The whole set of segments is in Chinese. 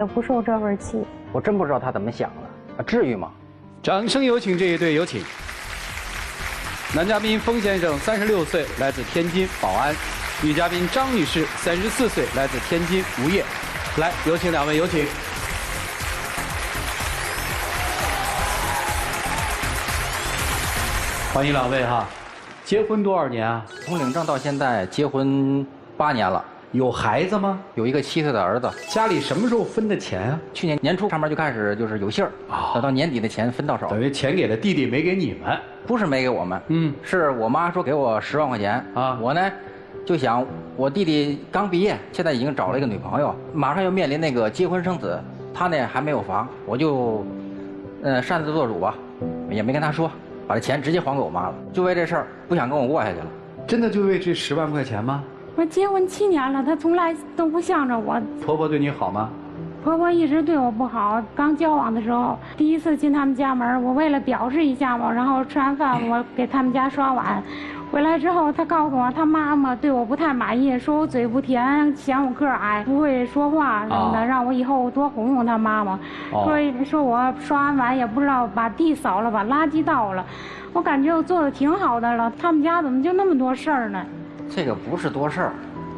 也不受这份气。我真不知道他怎么想的，至于吗？掌声有请这一对，有请。男嘉宾封先生36岁，来自天津宝安；女嘉宾张女士34岁，来自天津吴掖。来，有请两位，有请。欢迎两位哈。结婚多少年啊？从领证到现在结婚8年了，有孩子吗？有一个7岁的儿子。家里什么时候分的钱啊？去年年初上面就开始就是有信儿等到年底的钱分到手。等于钱给了弟弟，没给你们。不是没给我们，是我妈说给我10万块钱啊。我呢就想，我弟弟刚毕业，现在已经找了一个女朋友，马上要面临那个结婚生子，他呢还没有房，我就擅自做主吧，也没跟他说，把这钱直接还给我妈了，就为这事儿不想跟我过下去了。真的就为这10万块钱吗？我结婚7年了，他从来都不向着我。婆婆对你好吗？婆婆一直对我不好。刚交往的时候，第一次进他们家门，我为了表示一下嘛，然后吃完饭我给他们家刷碗，回来之后他告诉我，他妈妈对我不太满意，说我嘴不甜，嫌我个儿矮，不会说话什么的，让我以后多哄哄他妈妈。说我刷完碗也不知道把地扫了，把垃圾倒了。我感觉我做的挺好的了，他们家怎么就那么多事儿呢？这个不是多事儿，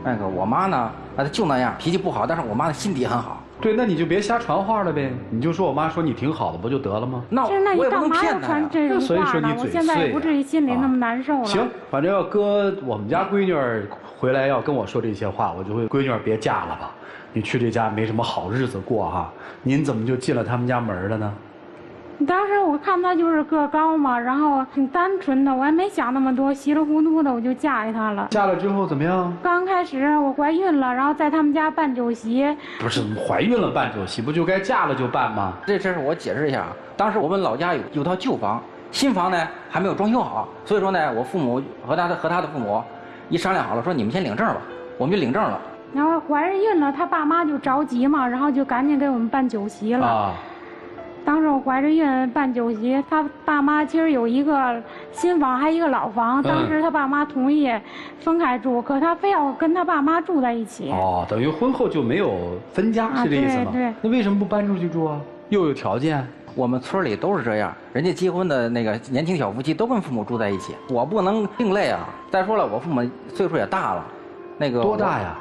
那个我妈呢，就那样，脾气不好，但是我妈的心底很好。对，那你就别瞎传话了呗，你就说我妈说你挺好的，不就得了吗？那我也不能骗她呀。所以说你嘴碎。我现在也不至于心里那么难受了。行，反正要搁我们家闺女回来要跟我说这些话，我就会闺女别嫁了吧，你去这家没什么好日子过哈。您怎么就进了他们家门了呢？当时我看他就是个高嘛，然后挺单纯的，我也没想那么多，稀里糊涂的我就嫁给他了。嫁了之后怎么样？刚开始我怀孕了，然后在他们家办酒席。不是怀孕了办酒席，不就该嫁了就办吗？这事我解释一下啊，当时我们老家有套旧房，新房呢还没有装修好，所以说呢，我父母和他的父母一商量好了，说你们先领证吧，我们就领证了。然后怀着孕了，他爸妈就着急嘛，然后就赶紧给我们办酒席了。当时我怀着孕办酒席，他爸妈其实有一个新房，还一个老房。当时他爸妈同意分开住，可他非要跟他爸妈住在一起。等于婚后就没有分家，是这意思吗？对。那为什么不搬出去住啊？又有条件？我们村里都是这样，人家结婚的那个年轻小夫妻都跟父母住在一起，我不能另类啊。再说了，我父母岁数也大了，那个多大呀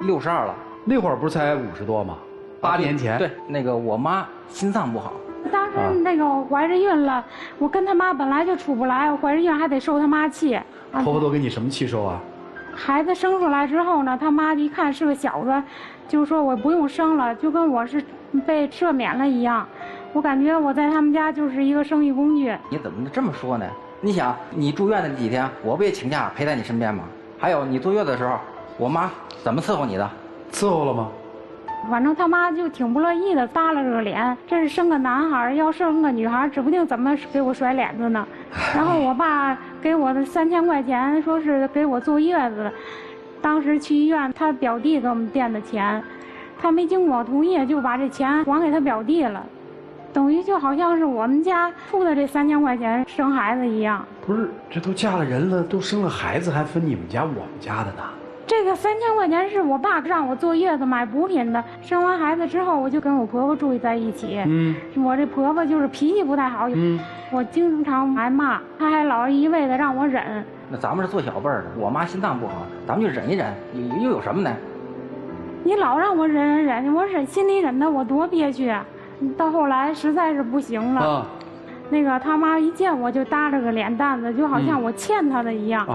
？62了。那会儿不是才50多吗？8年前。对，那个我妈心脏不好。当时那个我怀着孕了，我跟他妈本来就处不来，我怀着孕还得受他妈气。婆婆都给你什么气受啊？孩子生出来之后呢，他妈一看是个小子，就说我不用生了，就跟我是被赦免了一样。我感觉我在他们家就是一个生育工具。你怎么这么说呢？你想，你住院的那几天，我不也请假陪在你身边吗？还有你坐月子的时候，我妈怎么伺候你的？伺候了吗？反正他妈就挺不乐意的，耷拉着个脸。这是生个男孩，要生个女孩，指不定怎么给我甩脸子呢。然后我爸给我的3000块钱，说是给我坐月子。当时去医院，他表弟给我们垫的钱，他没经过我同意就把这钱还给他表弟了，等于就好像是我们家出的这3000块钱生孩子一样。不是，这都嫁了人了，都生了孩子，还分你们家我们家的呢？这个3000块钱是我爸让我坐月子买补品的。生完孩子之后，我就跟我婆婆住在一起。我这婆婆就是脾气不太好。我经常挨骂，她还老一味的让我忍。那咱们是做小辈儿的，我妈心脏不好，咱们就忍一忍，又有什么呢？你老让我忍，我心里忍的我多憋屈啊！到后来实在是不行了。那个他妈一见我就耷拉个脸蛋子，就好像我欠他的一样。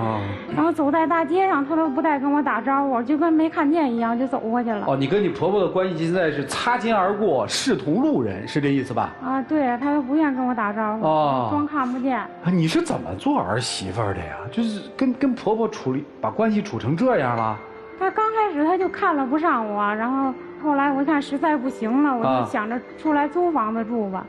然后走在大街上，他都不带跟我打招呼，就跟没看见一样就走过去了。你跟你婆婆的关系现在是擦肩而过，视同路人，是这意思吧？对，他都不愿跟我打招呼，装看不见。你是怎么做儿媳妇的呀？就是跟婆婆把关系处成这样了？他刚开始他就看了不上我，然后后来我一看实在不行了，我就想着出来租房子住吧。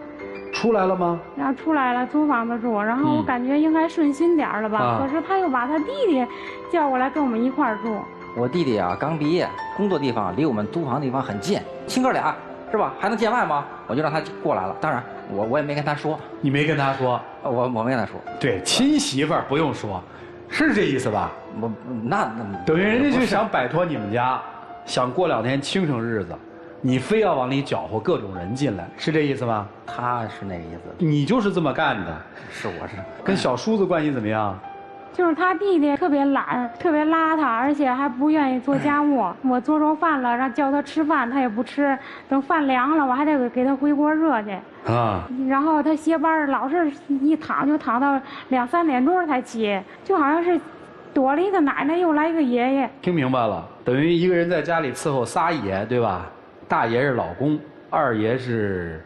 出来了吗？然后出来了，租房子住，然后我感觉应该顺心点了吧。可是他又把他弟弟叫过来跟我们一块儿住。我弟弟啊，刚毕业，工作地方离我们租房的地方很近，亲哥俩是吧？还能见外吗？我就让他过来了。当然，我也没跟他说。你没跟他说？我没跟他说。对，亲媳妇儿不用说，是这意思吧？那等于人家就想摆脱你们家，想过2天轻省日子。你非要往里搅和各种人进来，是这意思吗？他是那个意思。你就是这么干的。是我是。跟小叔子关系怎么样？就是他弟弟特别懒，特别邋遢，而且还不愿意做家务。我做着饭了，让叫他吃饭，他也不吃。等饭凉了，我还得给他回锅热去。啊。然后他歇班老是一躺就躺到2、3点钟才起，就好像是躲了一个奶奶，又来一个爷爷。听明白了，等于一个人在家里伺候仨爷，对吧？大爷是老公，2爷是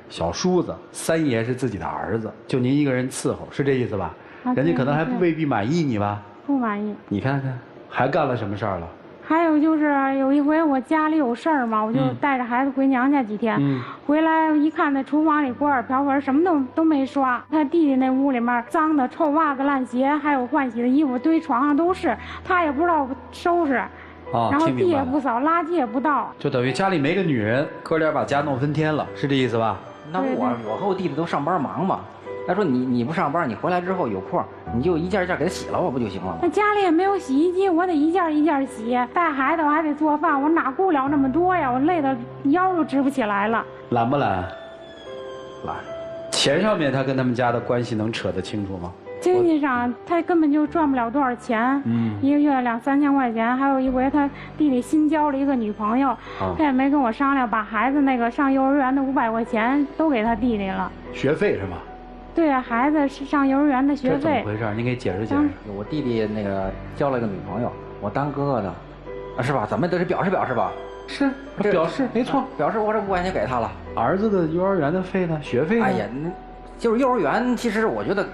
小叔子，3爷是自己的儿子，就您一个人伺候，是这意思吧？人家可能还未必满意你吧？不满意。你看看，还干了什么事儿了？还有就是有一回我家里有事儿嘛，我就带着孩子回娘家几天，回来一看那厨房里锅碗瓢盆什么都没刷，他弟弟那屋里面脏的臭袜子烂鞋，还有换洗的衣服堆床上都是，他也不知道收拾。然后地也不扫，垃圾也不倒，就等于家里没个女人，哥俩把家弄翻天了，是这意思吧？那我和我弟弟都上班忙嘛。他说你不上班，你回来之后有空，你就一件一件给他洗了，我不就行了吗？那家里也没有洗衣机，我得一件一件洗。带孩子我还得做饭，我哪顾了那么多呀？我累得腰都直不起来了。懒不懒？懒。钱上面他跟他们家的关系能扯得清楚吗？经济上他根本就赚不了多少钱，一个月2、3千块钱。还有一回他弟弟新交了一个女朋友，他也没跟我商量，把孩子那个上幼儿园的500块钱都给他弟弟了。学费是吧？对啊，孩子是上幼儿园的学费。这怎么回事？您给解释解释。我弟弟那个交了一个女朋友，我当哥哥的，是吧？咱们得是表示表示吧。是表示没错，表示我这500块钱给他了。儿子的幼儿园的费呢？学费呢？哎呀，就是幼儿园，其实我觉得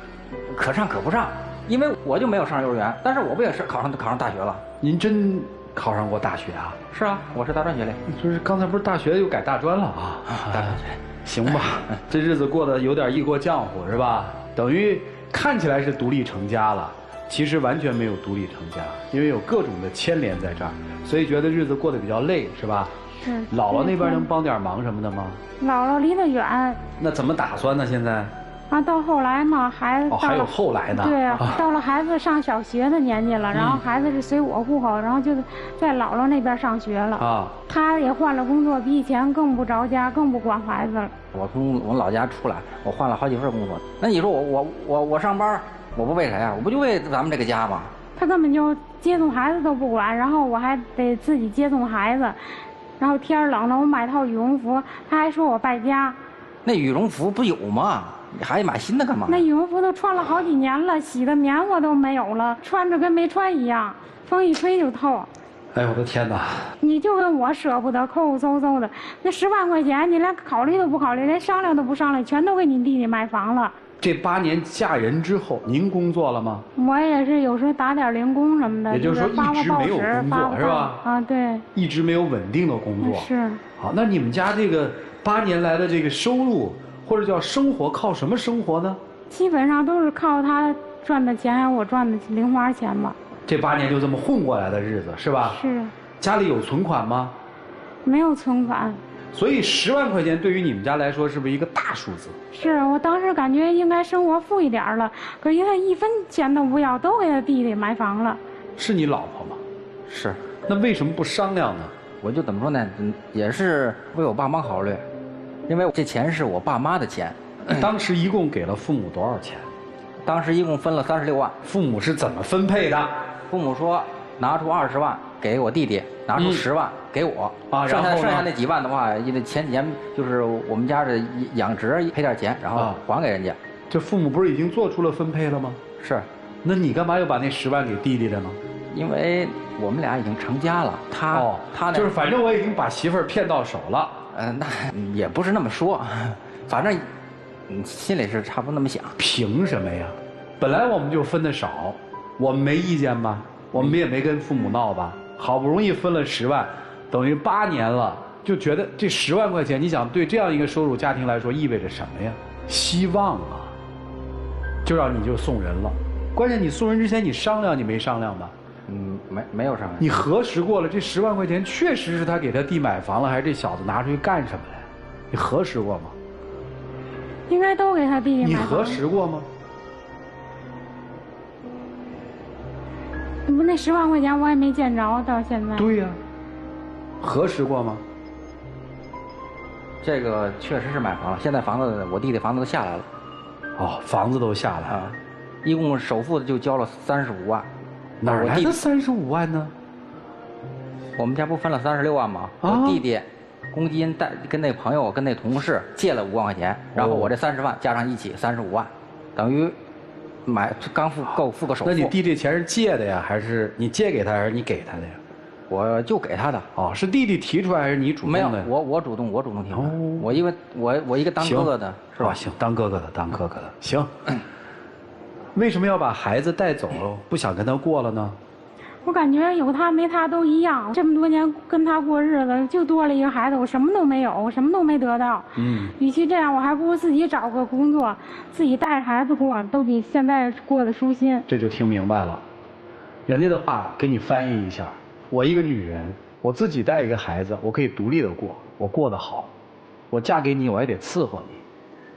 可上可不上，因为我就没有上幼儿园，但是我不也是考上大学了？您真考上过大学啊？是啊，我是大专学历。就是刚才不是大学又改大专了啊？大专学。行吧，这日子过得有点异国浆糊是吧？等于看起来是独立成家了，其实完全没有独立成家，因为有各种的牵连在这儿，所以觉得日子过得比较累是吧？是。姥姥那边能帮点忙什么的吗？姥姥离得远。那怎么打算呢？现在？到后来嘛，孩子还有后来呢？对啊，到了孩子上小学的年纪了，然后孩子是随我户口，然后就在姥姥那边上学了。啊，他也换了工作，比以前更不着家，更不管孩子了。我从我老家出来，我换了好几份工作。那你说我上班，我不为谁啊？我不就为咱们这个家吗？他根本就接送孩子都不管，然后我还得自己接送孩子，然后天冷了，我买套羽绒服，他还说我败家。那羽绒服不有吗？你还买新的干嘛？那羽绒服都穿了好几年了，洗的棉花都没有了，穿着跟没穿一样，风一吹就透。哎呦我的天哪！你就跟我舍不得，抠抠搜搜的，那10万块钱你连考虑都不考虑，连商量都不商量，全都给你弟弟买房了。这8年嫁人之后，您工作了吗？我也是有时候打点零工什么的。也就是说一直没有工作是吧？啊，对。一直没有稳定的工作。是。好，那你们家这个8年来的这个收入，或者叫生活，靠什么生活呢？基本上都是靠他赚的钱，还有我赚的零花钱吧。这8年就这么混过来的日子是吧？是。家里有存款吗？没有存款。所以10万块钱对于你们家来说是不是一个大数字？是我当时感觉应该生活富一点了，可是他1分钱都不要，都给他弟弟买房了。是你老婆吗？是。那为什么不商量呢？我就怎么说呢？也是为我爸妈考虑，因为这钱是我爸妈的钱。当时一共给了父母多少钱？当时一共分了36万。父母是怎么分配的？父母说拿出20万给我弟弟，拿出10万给我，剩下那几万的话，因为前几年就是我们家的养殖赔点钱，然后还给人家。这父母不是已经做出了分配了吗？是。那你干嘛又把那10万给弟弟了呢？因为我们俩已经成家了，他就是反正我已经把媳妇儿骗到手了。那也不是那么说，反正心里是差不多那么想。凭什么呀？本来我们就分的少，我们没意见吧？我们也没跟父母闹吧？好不容易分了10万，等于8年了，就觉得这10万块钱，你想对这样一个收入家庭来说意味着什么呀？希望啊，就让你就送人了。关键你送人之前你商量，你没商量吧？没有商量。你核实过了，这10万块钱确实是他给他弟买房了，还是这小子拿出去干什么来？你核实过吗？应该都给他弟弟买房。你核实过吗？不，那10万块钱我也没见着，到现在。对呀，核实过吗？这个确实是买房了，现在房子我弟弟房子都下来了。哦，房子都下来了，一共首付就交了35万。哪儿来的35万呢？我们家不分了36万吗？我弟弟公积金跟那朋友跟那同事借了5万块钱，然后我这30万加上一起35万，等于刚付个首付。那你弟弟钱是借的呀，还是你借给他，还是你给他的呀？我就给他的。哦，是弟弟提出来还是你主动的？没有，我主动提出来。我因为我一个当哥哥的是吧？行，当哥哥的行。为什么要把孩子带走？不想跟他过了呢？我感觉有他没他都一样，这么多年跟他过日子，就多了一个孩子，我什么都没有，我什么都没得到。与其这样，我还不如自己找个工作，自己带着孩子过，都比现在过得舒心。这就听明白了，人家的话给你翻译一下。我一个女人，我自己带一个孩子，我可以独立的过，我过得好。我嫁给你，我还得伺候你，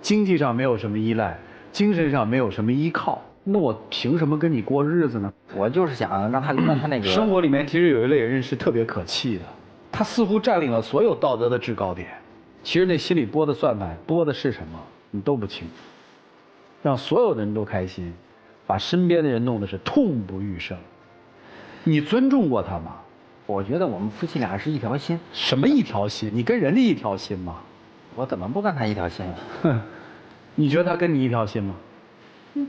经济上没有什么依赖，精神上没有什么依靠。那我凭什么跟你过日子呢？我就是想让他那个生活里面，其实有一类人是特别可气的，他似乎占领了所有道德的制高点，其实那心里拨的算盘拨的是什么，你都不清楚。让所有的人都开心，把身边的人弄得是痛不欲生。你尊重过他吗？我觉得我们夫妻俩是一条心。什么一条心？你跟人家一条心吗？我怎么不跟他一条心？哼，你觉得他跟你一条心吗？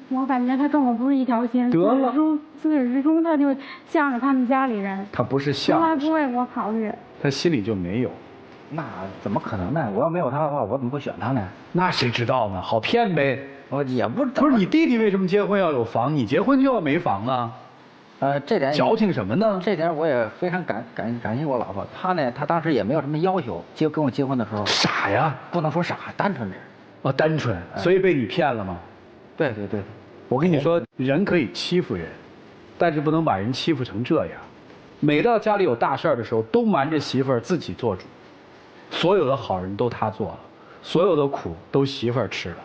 我感觉他跟我不是一条心。得了，自始至终他就向着他们家里人。他不是向，从来不为我考虑。他心里就没有。那怎么可能呢？我要没有他的话，我怎么会选他呢？那谁知道呢？好骗呗。我也不知道。不是你弟弟为什么结婚要有房？你结婚就要没房啊？这点矫情什么呢？这点我也非常感谢我老婆。她当时也没有什么要求，跟我结婚的时候。傻呀？不能说傻，单纯。哦，单纯，所以被你骗了吗？对。我跟你说，人可以欺负人，但是不能把人欺负成这样。每到家里有大事儿的时候，都瞒着媳妇儿自己做主。所有的好人都他做了，所有的苦都媳妇儿吃了。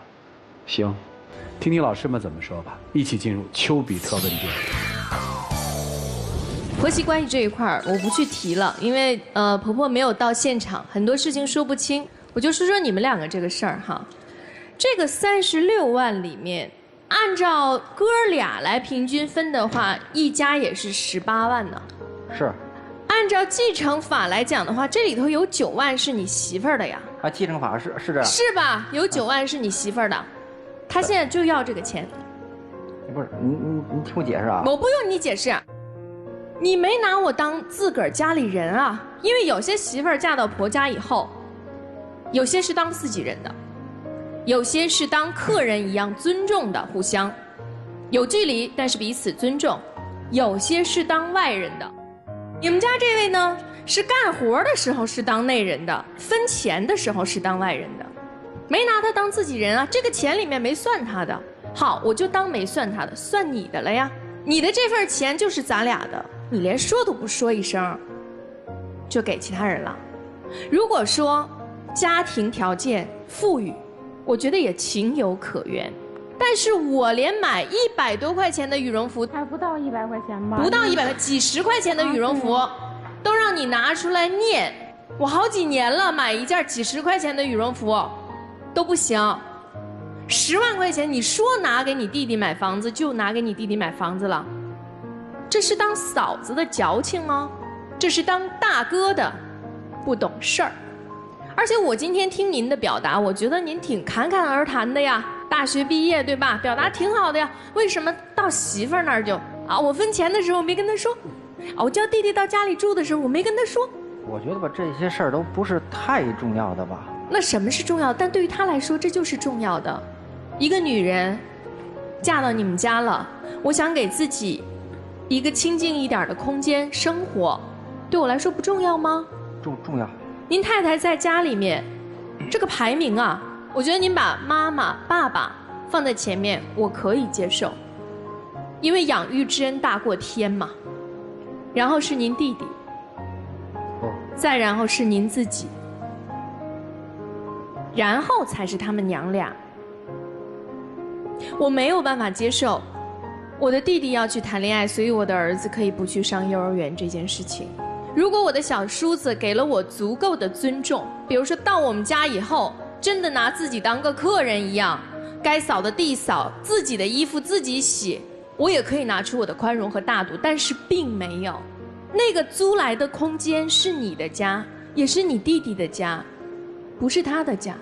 行，听听老师们怎么说吧。一起进入丘比特问卷。婆媳关系这一块儿我不去提了，因为婆婆没有到现场，很多事情说不清。我就说说你们两个这个事儿哈。这个36万里面，按照哥俩来平均分的话，一家也是18万呢。是。按照继承法来讲的话，这里头有9万是你媳妇儿的呀。继承法是这样。是吧？有9万是你媳妇儿的，她现在就要这个钱。不是你听我解释啊。我不用你解释。你没拿我当自个儿家里人啊，因为有些媳妇儿嫁到婆家以后，有些是当自己人的，有些是当客人一样尊重的，互相有距离但是彼此尊重，有些是当外人的。你们家这位呢，是干活的时候是当内人的，分钱的时候是当外人的，没拿他当自己人啊，这个钱里面没算他的。好，我就当没算他的，算你的了呀。你的这份钱就是咱俩的，你连说都不说一声，就给其他人了。如果说家庭条件富裕，我觉得也情有可原。但是我连买100多块钱的羽绒服，还不到100块钱吧？不到100块，几十块钱的羽绒服，都让你拿出来念。我好几年了，买一件几十块钱的羽绒服都不行。10万块钱，你说拿给你弟弟买房子，就拿给你弟弟买房子了。这是当嫂子的矫情吗？这是当大哥的不懂事儿。而且我今天听您的表达，我觉得您挺侃侃而谈的呀。大学毕业对吧？表达挺好的呀。为什么到媳妇儿那儿就我分钱的时候没跟他说，我叫弟弟到家里住的时候我没跟他说。我觉得吧，这些事儿都不是太重要的吧。那什么是重要的？但对于他来说，这就是重要的。一个女人嫁到你们家了，我想给自己一个清静一点的空间生活，对我来说不重要吗？重要。您太太在家里面，这个排名啊，我觉得您把妈妈、爸爸放在前面，我可以接受，因为养育之恩大过天嘛。然后是您弟弟，再然后是您自己，然后才是他们娘俩。我没有办法接受我的弟弟要去谈恋爱，所以我的儿子可以不去上幼儿园这件事情。如果我的小叔子给了我足够的尊重，比如说到我们家以后，真的拿自己当个客人一样，该扫的地扫，自己的衣服自己洗，我也可以拿出我的宽容和大度，但是并没有。那个租来的空间是你的家，也是你弟弟的家，不是他的家。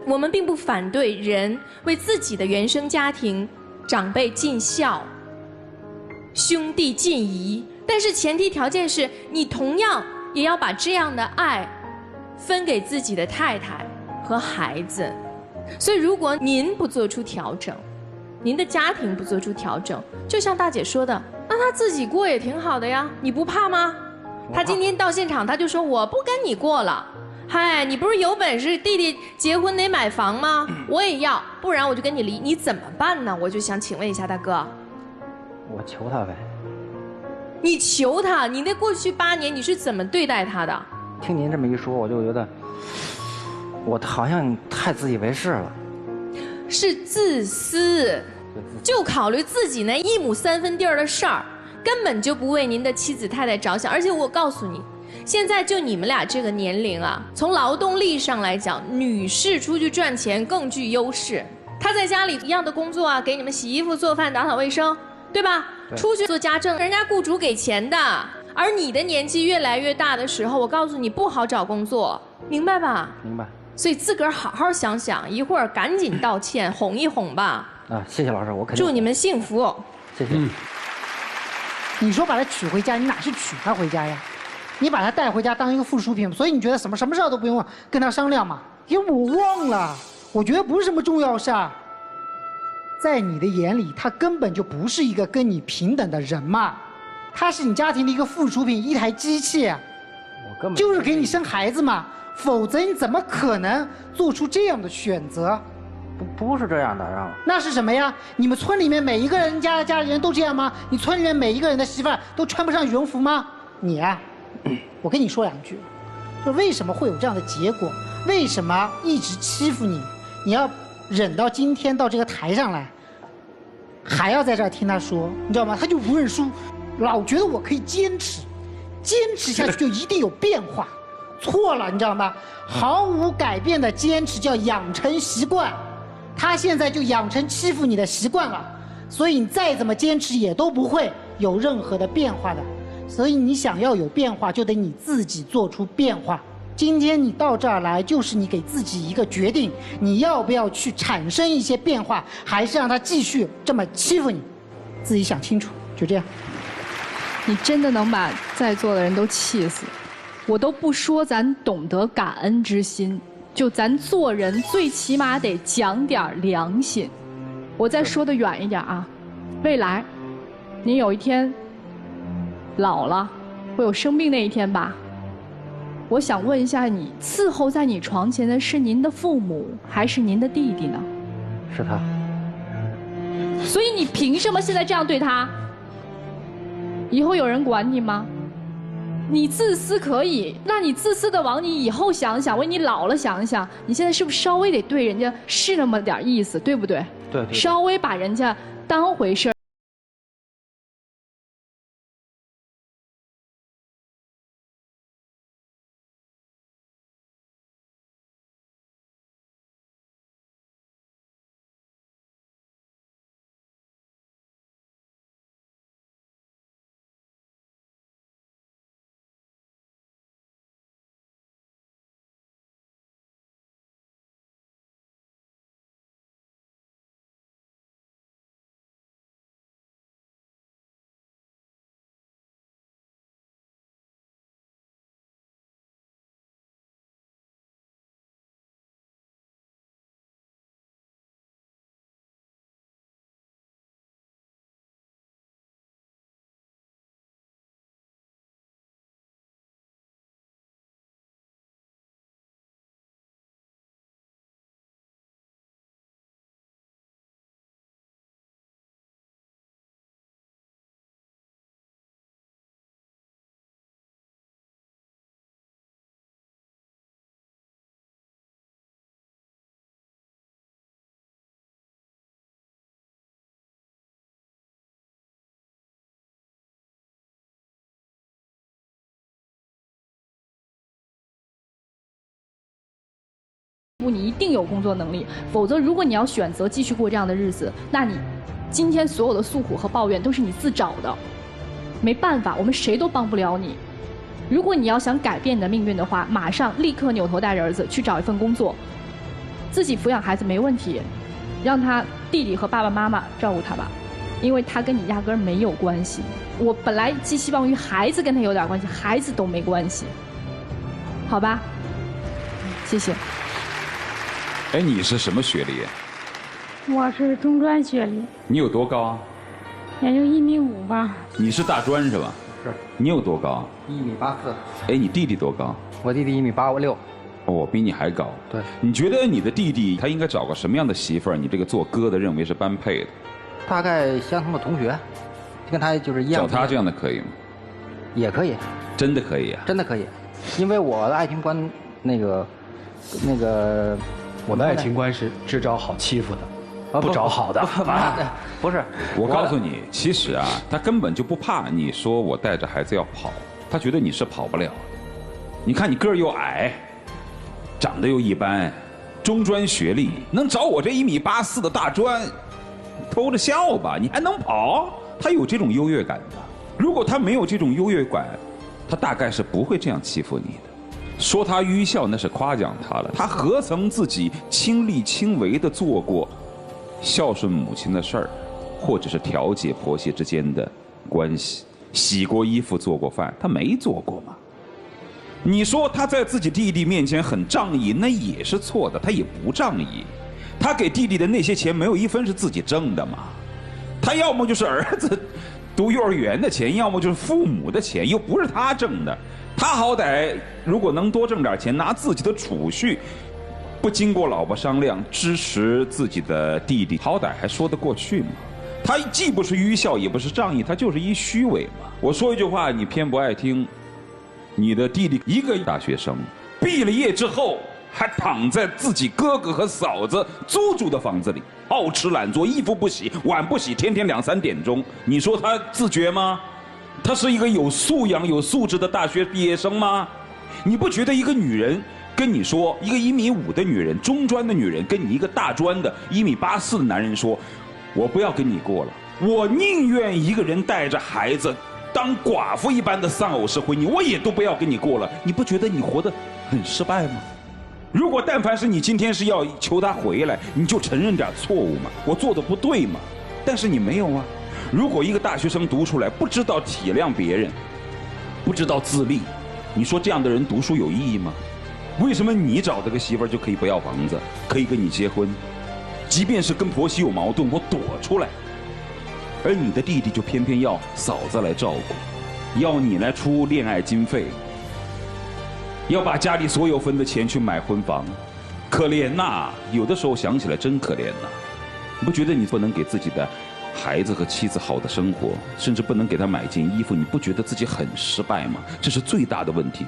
我们并不反对人为自己的原生家庭、长辈尽孝、兄弟尽仪，但是前提条件是你同样也要把这样的爱分给自己的太太和孩子。所以如果您不做出调整，您的家庭不做出调整，就像大姐说的，那他自己过也挺好的呀，你不怕吗？他今天到现场他就说我不跟你过了，嗨，你不是有本事弟弟结婚得买房吗？我也要，不然我就跟你离，你怎么办呢？我就想请问一下大哥，我求他呗。你求他，你那过去8年你是怎么对待他的？听您这么一说，我就觉得我好像太自以为是了。是自私，就考虑自己那1亩3分地儿的事儿，根本就不为您的妻子太太着想。而且我告诉你，现在就你们俩这个年龄啊，从劳动力上来讲，女士出去赚钱更具优势。她在家里一样的工作啊，给你们洗衣服、做饭、打扫卫生，对吧？对。出去做家政，人家雇主给钱的。而你的年纪越来越大的时候，我告诉你不好找工作，明白吧？明白。所以自个儿好好想想，一会儿赶紧道歉，哄一哄吧。啊，谢谢老师，我肯定。祝你们幸福。谢谢。你说把他娶回家，你哪是娶他回家呀？你把他带回家当一个附属品，所以你觉得什么事儿都不用跟他商量嘛？因为我忘了，我觉得不是什么重要事儿。在你的眼里，他根本就不是一个跟你平等的人嘛，他是你家庭的一个附属品，一台机器，我根本就是给你生孩子嘛，否则你怎么可能做出这样的选择？不是这样的，让那是什么呀？你们村里面每一个人家里人都这样吗？你村里面每一个人的媳妇儿都穿不上羽绒服吗？你啊，我跟你说2句，就为什么会有这样的结果？为什么一直欺负你？你要忍到今天到这个台上来，还要在这儿听他说，你知道吗？他就不认输，老觉得我可以坚持，坚持下去就一定有变化。错了，你知道吗？毫无改变的坚持叫养成习惯。他现在就养成欺负你的习惯了，所以你再怎么坚持也都不会有任何的变化的。所以你想要有变化，就得你自己做出变化。今天你到这儿来，就是你给自己一个决定，你要不要去产生一些变化，还是让他继续这么欺负你，自己想清楚。就这样。你真的能把在座的人都气死。我都不说咱懂得感恩之心，就咱做人最起码得讲点良心。我再说得远一点啊，未来您有一天老了，会有生病那一天吧？我想问一下你，伺候在你床前的是您的父母还是您的弟弟呢？是他。所以你凭什么现在这样对他？以后有人管你吗？你自私可以，那你自私的往你以后想想，为你老了想想，你现在是不是稍微得对人家是那么点意思，对不对？对。稍微把人家当回事儿。你一定有工作能力，否则如果你要选择继续过这样的日子，那你今天所有的诉苦和抱怨都是你自找的，没办法，我们谁都帮不了你。如果你要想改变你的命运的话，马上立刻扭头带着儿子去找一份工作，自己抚养孩子没问题，让他弟弟和爸爸妈妈照顾他吧，因为他跟你压根儿没有关系。我本来寄希望于孩子跟他有点关系，孩子都没关系，好吧？谢谢。哎，你是什么学历？我是中专学历，你有多高啊？也就1.5米吧。你是大专是吧？是。你有多高？1.84米。哎，你弟弟多高？我弟弟1.86米。哦，比你还高。对。你觉得你的弟弟他应该找个什么样的媳妇儿？你这个做哥的认为是般配的？大概相同的同学，跟他就是一样。找他这样的可以吗？也可以。真的可以啊？真的可以，因为我的爱情观那个。我的爱情观是只找好欺负的，不找好的。不是，我告诉你，其实啊，他根本就不怕你说我带着孩子要跑，他觉得你是跑不了。你看你个儿又矮，长得又一般，中专学历，能找我这1.84米的大专，偷着笑吧？你还能跑？他有这种优越感的。如果他没有这种优越感，他大概是不会这样欺负你的。说他愚孝那是夸奖他了，他何曾自己亲力亲为的做过孝顺母亲的事儿，或者是调解婆媳之间的关系，洗过衣服做过饭，他没做过吗？你说他在自己弟弟面前很仗义，那也是错的，他也不仗义。他给弟弟的那些钱没有一分是自己挣的嘛，他要么就是儿子读幼儿园的钱，要么就是父母的钱，又不是他挣的。他好歹如果能多挣点钱，拿自己的储蓄，不经过老婆商量支持自己的弟弟，好歹还说得过去嘛。他既不是愚孝，也不是仗义，他就是一虚伪嘛。我说一句话你偏不爱听，你的弟弟一个大学生，毕了业之后还躺在自己哥哥和嫂子租住的房子里，好吃懒做，衣服不洗，碗不洗，天天2、3点钟，你说他自觉吗？他是一个有素养、有素质的大学毕业生吗？你不觉得一个女人跟你说，一个1.5米的女人，中专的女人，跟你一个大专的1.84米的男人说，我不要跟你过了，我宁愿一个人带着孩子当寡妇一般的丧偶式婚姻，我也都不要跟你过了。你不觉得你活得很失败吗？如果但凡是你今天是要求他回来，你就承认点错误嘛，我做的不对嘛。但是你没有啊。如果一个大学生读出来不知道体谅别人，不知道自立，你说这样的人读书有意义吗？为什么你找这个媳妇儿就可以不要房子，可以跟你结婚，即便是跟婆媳有矛盾，我躲出来，而你的弟弟就偏偏要嫂子来照顾，要你来出恋爱经费，要把家里所有分的钱去买婚房，可怜呐！有的时候想起来真可怜呐。你不觉得你不能给自己的孩子和妻子好的生活，甚至不能给他买件衣服，你不觉得自己很失败吗？这是最大的问题，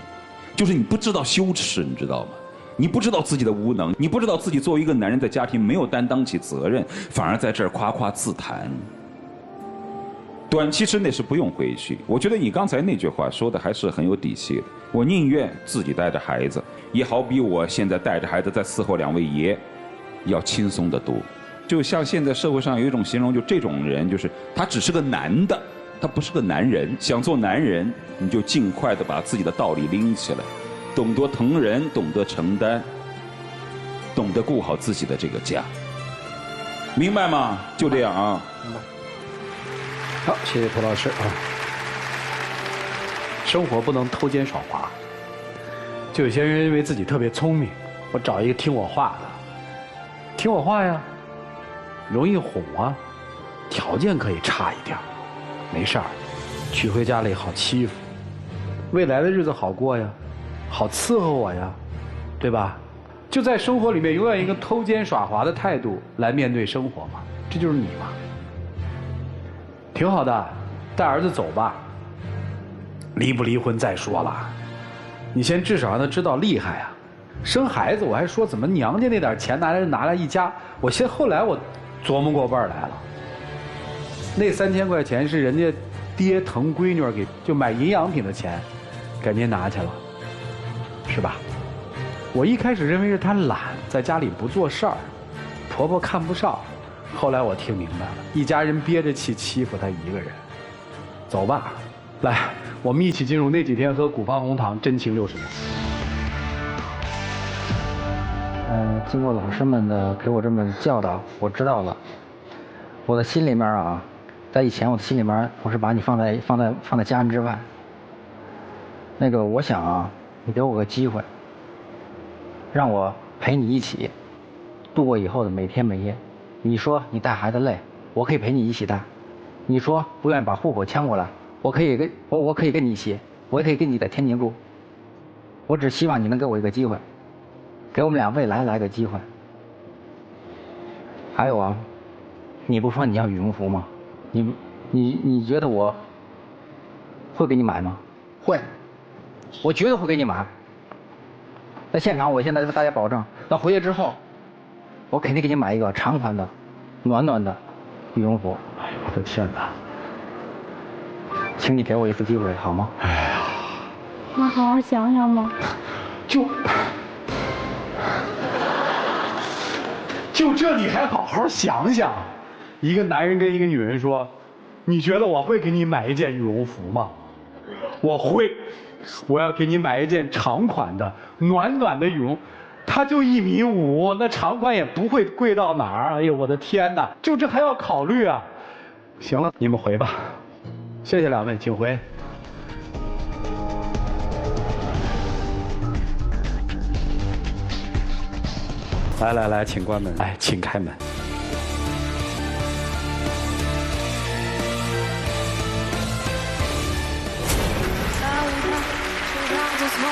就是你不知道羞耻，你知道吗？你不知道自己的无能，你不知道自己作为一个男人在家庭没有担当起责任，反而在这儿夸夸自谈。短期之内是不用回去。我觉得你刚才那句话说的还是很有底气的。我宁愿自己带着孩子，也好比我现在带着孩子在伺候2位爷，要轻松得多。就像现在社会上有一种形容，就这种人就是他只是个男的，他不是个男人。想做男人，你就尽快的把自己的道理拎起来，懂得疼人，懂得承担，懂得顾好自己的这个家，明白吗？就这样啊。明白。好，谢谢涂老师啊。生活不能偷奸耍滑，就有些人认为自己特别聪明，我找一个听我话的，听我话呀，容易哄啊，条件可以差一点，没事儿，娶回家里好欺负，未来的日子好过呀，好伺候我呀，对吧？就在生活里面永远一个偷奸耍滑的态度来面对生活嘛，这就是你嘛。挺好的，带儿子走吧。离不离婚再说了，你先至少让他知道厉害啊。生孩子我还说怎么娘家那点钱拿来一家，后来我琢磨过味儿来了。那3000块钱是人家爹疼闺女给就买营养品的钱，给您拿去了，是吧？我一开始认为是他懒，在家里不做事儿，婆婆看不上。后来我听明白了，一家人憋着气欺负她一个人。走吧，来，我们一起进入那几天喝古方红糖真情60年。经过老师们的给我这么教导，我知道了。我的心里面啊，在以前我的心里面，我是把你放在家人之外。那个，我想啊，你给我个机会，让我陪你一起度过以后的每天每夜。你说你带孩子累，我可以陪你一起带。你说不愿意把户口迁过来，我可以跟你一起，我也可以跟你在天津住。我只希望你能给我一个机会，给我们俩未来来个机会。还有啊，你不说你要羽绒服吗？你觉得我会给你买吗？会，我绝对会给你买。在现场，我现在跟大家保证，到回去之后，我肯定给你买一个长款的、暖暖的羽绒服。哎呦，我的天哪！请你给我一次机会，好吗？哎呀，那好好想想吧。就这你还好好想想？一个男人跟一个女人说：“你觉得我会给你买一件羽绒服吗？”我会，我要给你买一件长款的、暖暖的羽绒。它就1.5米，那长款也不会贵到哪儿。哎呦，我的天哪！就这还要考虑啊？行了，你们回吧。谢谢两位，请回。来，请关门。哎，请开门。